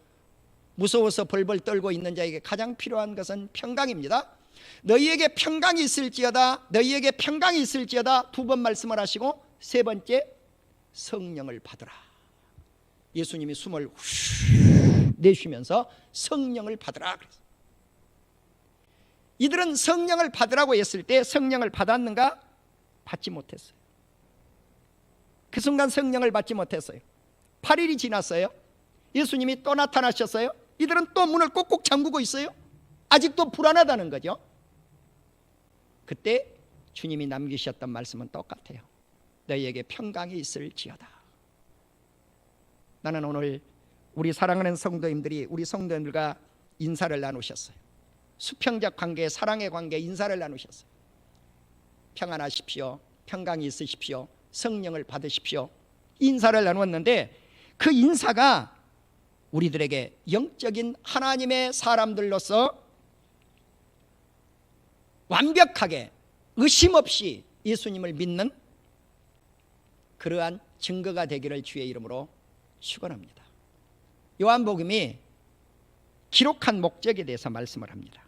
무서워서 벌벌 떨고 있는 자에게 가장 필요한 것은 평강입니다. 너희에게 평강이 있을지어다, 너희에게 평강이 있을지어다 2번 말씀을 하시고, 3번째 성령을 받으라. 예수님이 숨을 후 내쉬면서 성령을 받으라. 이들은 성령을 받으라고 했을 때 성령을 받았는가? 받지 못했어요. 그 순간 성령을 받지 못했어요. 8일이 지났어요. 예수님이 또 나타나셨어요. 이들은 또 문을 꼭꼭 잠그고 있어요. 아직도 불안하다는 거죠. 그때 주님이 남기셨던 말씀은 똑같아요. 너희에게 평강이 있을지어다. 나는 오늘 우리 사랑하는 성도님들이 우리 성도님들과 인사를 나누셨어요. 수평적 관계, 사랑의 관계, 인사를 나누셨어요. 평안하십시오, 평강이 있으십시오, 성령을 받으십시오, 인사를 나누었는데 그 인사가 우리들에게 영적인 하나님의 사람들로서 완벽하게 의심 없이 예수님을 믿는 그러한 증거가 되기를 주의 이름으로 축원합니다. 요한복음이 기록한 목적에 대해서 말씀을 합니다.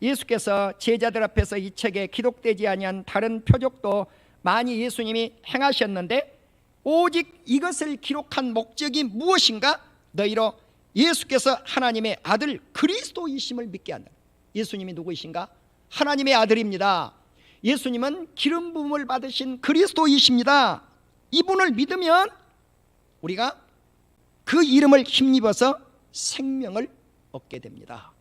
예수께서 제자들 앞에서 이 책에 기록되지 아니한 다른 표적도 많이 예수님이 행하셨는데 오직 이것을 기록한 목적이 무엇인가? 너희로 예수께서 하나님의 아들 그리스도이심을 믿게 한다. 예수님이 누구이신가? 하나님의 아들입니다. 예수님은 기름 부음을 받으신 그리스도이십니다. 이분을 믿으면 우리가 그 이름을 힘입어서 생명을 얻게 됩니다.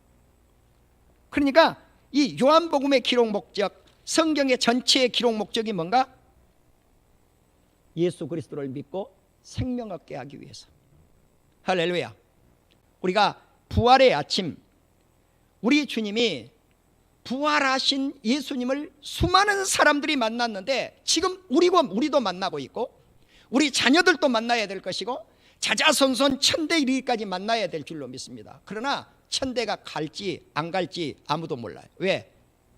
그러니까 이 요한복음의 기록 목적, 성경의 전체의 기록 목적이 뭔가? 예수 그리스도를 믿고 생명 얻게 하기 위해서. 할렐루야. 우리가 부활의 아침, 우리 주님이 부활하신 예수님을 수많은 사람들이 만났는데 지금 우리도 만나고 있고 우리 자녀들도 만나야 될 것이고 자자손손 천대 이르기까지 만나야 될 줄로 믿습니다. 그러나 천대가 갈지 안 갈지 아무도 몰라요. 왜?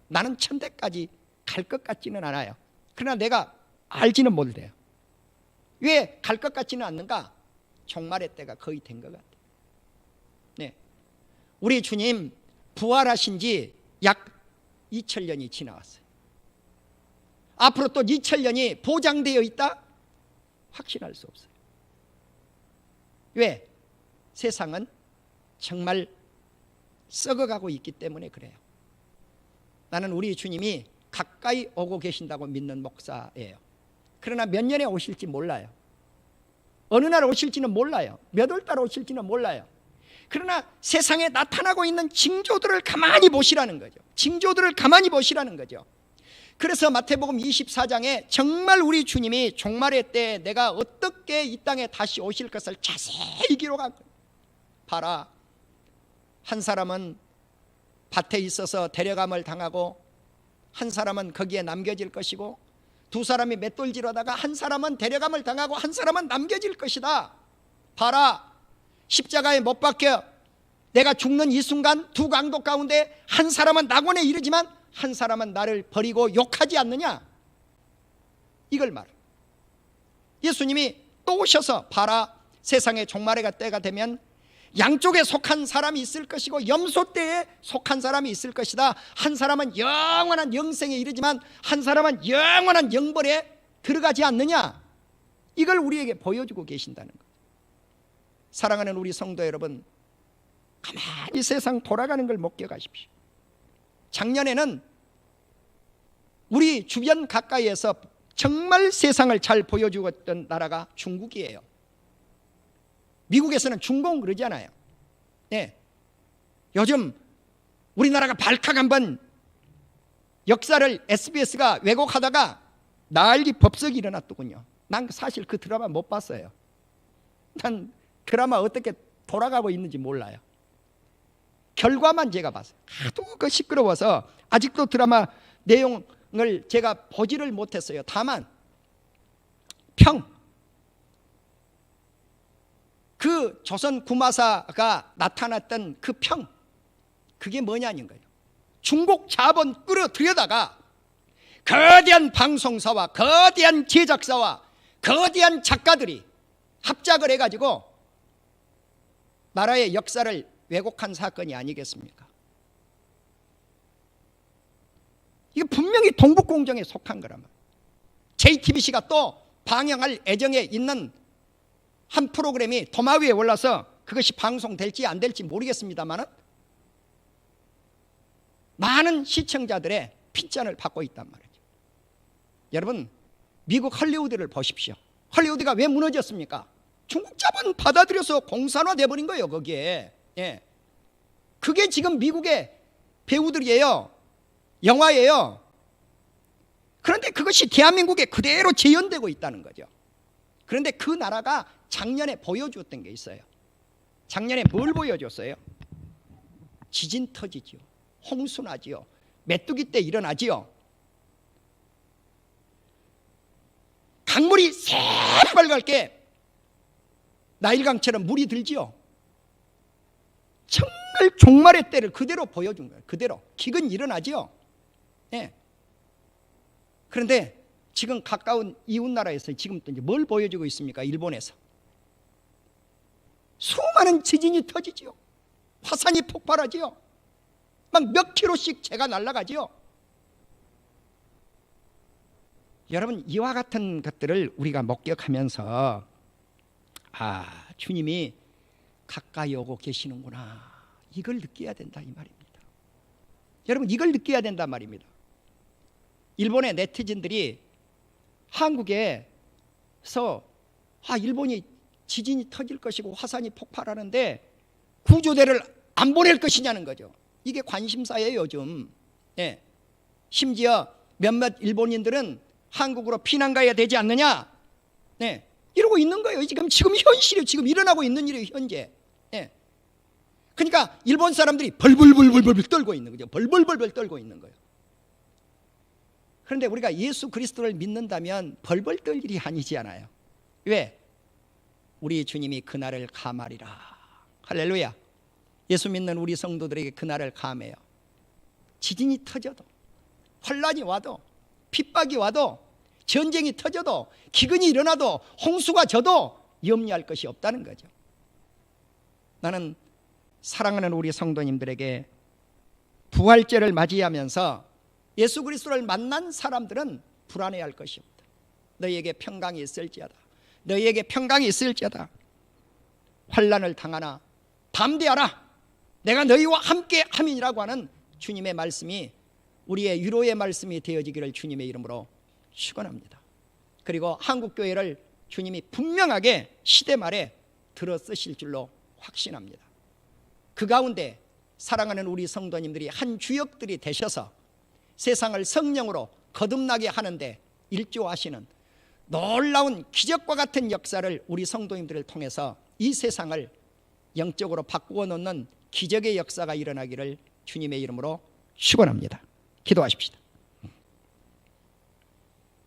나는 천대까지 갈 것 같지는 않아요. 그러나 내가 알지는 못해요. 왜 갈 것 같지는 않는가? 종말의 때가 거의 된 것 같아요. 네, 우리 주님 부활하신 지 약 2000년이 지나왔어요. 앞으로 또 2000년이 보장되어 있다? 확신할 수 없어요. 왜? 세상은 정말 썩어가고 있기 때문에 그래요. 나는 우리 주님이 가까이 오고 계신다고 믿는 목사예요. 그러나 몇 년에 오실지 몰라요. 어느 날 오실지는 몰라요. 몇 월 달 오실지는 몰라요. 그러나 세상에 나타나고 있는 징조들을 가만히 보시라는 거죠. 징조들을 가만히 보시라는 거죠. 그래서 마태복음 24장에 정말 우리 주님이 종말의 때에 내가 어떻게 이 땅에 다시 오실 것을 자세히 기록한 거예요. 봐라, 한 사람은 밭에 있어서 데려감을 당하고 한 사람은 거기에 남겨질 것이고 두 사람이 맷돌질하다가 한 사람은 데려감을 당하고 한 사람은 남겨질 것이다. 봐라, 십자가에 못 박혀 내가 죽는 이 순간 두 강도 가운데 한 사람은 낙원에 이르지만 한 사람은 나를 버리고 욕하지 않느냐, 이걸 말해. 예수님이 또 오셔서 봐라, 세상의 종말의 때가 되면 양쪽에 속한 사람이 있을 것이고 염소 떼에 속한 사람이 있을 것이다. 한 사람은 영원한 영생에 이르지만 한 사람은 영원한 영벌에 들어가지 않느냐, 이걸 우리에게 보여주고 계신다는 거예요. 사랑하는 우리 성도 여러분, 가만히 세상 돌아가는 걸 목격하십시오. 작년에는 우리 주변 가까이에서 정말 세상을 잘 보여주고 있던 나라가 중국이에요. 미국에서는 중공 그러잖아요. 네. 요즘 우리나라가 발칵 한번 역사를 SBS가 왜곡하다가 난리 법석이 일어났더군요. 난 사실 그 드라마 못 봤어요. 난 드라마 어떻게 돌아가고 있는지 몰라요. 결과만 제가 봤어요. 하도 그 시끄러워서 아직도 드라마 내용을 제가 보지를 못했어요. 다만 그 조선 구마사가 나타났던 그 그게 뭐냐는 거예요. 중국 자본 끌어들여다가 거대한 방송사와 거대한 제작사와 거대한 작가들이 합작을 해가지고 나라의 역사를 왜곡한 사건이 아니겠습니까? 이게 분명히 동북공정에 속한 거란 말이에요. JTBC가 또 방영할 예정에 있는 한 프로그램이 도마 위에 올라서 그것이 방송될지 안 될지 모르겠습니다만 많은 시청자들의 핏잔을 받고 있단 말이죠. 여러분, 미국 헐리우드를 보십시오. 헐리우드가 왜 무너졌습니까? 중국 자본 받아들여서 공산화돼 버린 거예요. 거기에. 예. 그게 지금 미국의 배우들이에요. 영화예요. 그런데 그것이 대한민국에 그대로 재현되고 있다는 거죠. 그런데 그 나라가 작년에 보여주었던 게 있어요. 작년에 뭘 보여줬어요? 지진 터지지요. 홍수 나지요. 메뚜기 때 일어나지요. 강물이 새빨갛게 나일강처럼 물이 들지요. 정말 종말의 때를 그대로 보여준 거예요. 그대로 기근 일어나지요. 예. 그런데 지금 가까운 이웃 나라에서 지금 또 이제 뭘 보여주고 있습니까? 일본에서 수많은 지진이 터지지요. 화산이 폭발하지요. 막 몇 킬로씩 재가 날아가지요. 여러분, 이와 같은 것들을 우리가 목격하면서 주님이 가까이 오고 계시는구나, 이걸 느껴야 된다 이 말입니다. 여러분, 이걸 느껴야 된단 말입니다. 일본의 네티즌들이 한국에서 일본이 지진이 터질 것이고 화산이 폭발하는데 구조대를 안 보낼 것이냐는 거죠. 이게 관심사예요 요즘. 예. 심지어 몇몇 일본인들은 한국으로 피난 가야 되지 않느냐, 네, 이러고 있는 거예요. 지금 현실이 지금 일어나고 있는 일이에요, 현재. 예. 그러니까 일본 사람들이 벌벌벌벌 떨고 있는 거죠. 벌벌벌벌 떨고 있는 거예요. 그런데 우리가 예수 그리스도를 믿는다면 벌벌 떨 일이 아니지 않아요. 왜? 우리 주님이 그날을 감하리라. 할렐루야. 예수 믿는 우리 성도들에게 그날을 감해요. 지진이 터져도, 환란이 와도, 핍박이 와도, 전쟁이 터져도, 기근이 일어나도, 홍수가 져도 염려할 것이 없다는 거죠. 나는 사랑하는 우리 성도님들에게 부활절을 맞이하면서 예수 그리스도를 만난 사람들은 불안해할 것이 없다. 너희에게 평강이 있을지어다. 너희에게 평강이 있을지어다. 환난을 당하나 담대하라. 내가 너희와 함께 함이라고 하는 주님의 말씀이 우리의 위로의 말씀이 되어지기를 주님의 이름으로 축원합니다. 그리고 한국교회를 주님이 분명하게 시대 말에 들어 쓰실 줄로 확신합니다. 그 가운데 사랑하는 우리 성도님들이 한 주역들이 되셔서 세상을 성령으로 거듭나게 하는데 일조하시는 놀라운 기적과 같은 역사를 우리 성도님들을 통해서 이 세상을 영적으로 바꾸어 놓는 기적의 역사가 일어나기를 주님의 이름으로 축원합니다. 기도하십시다.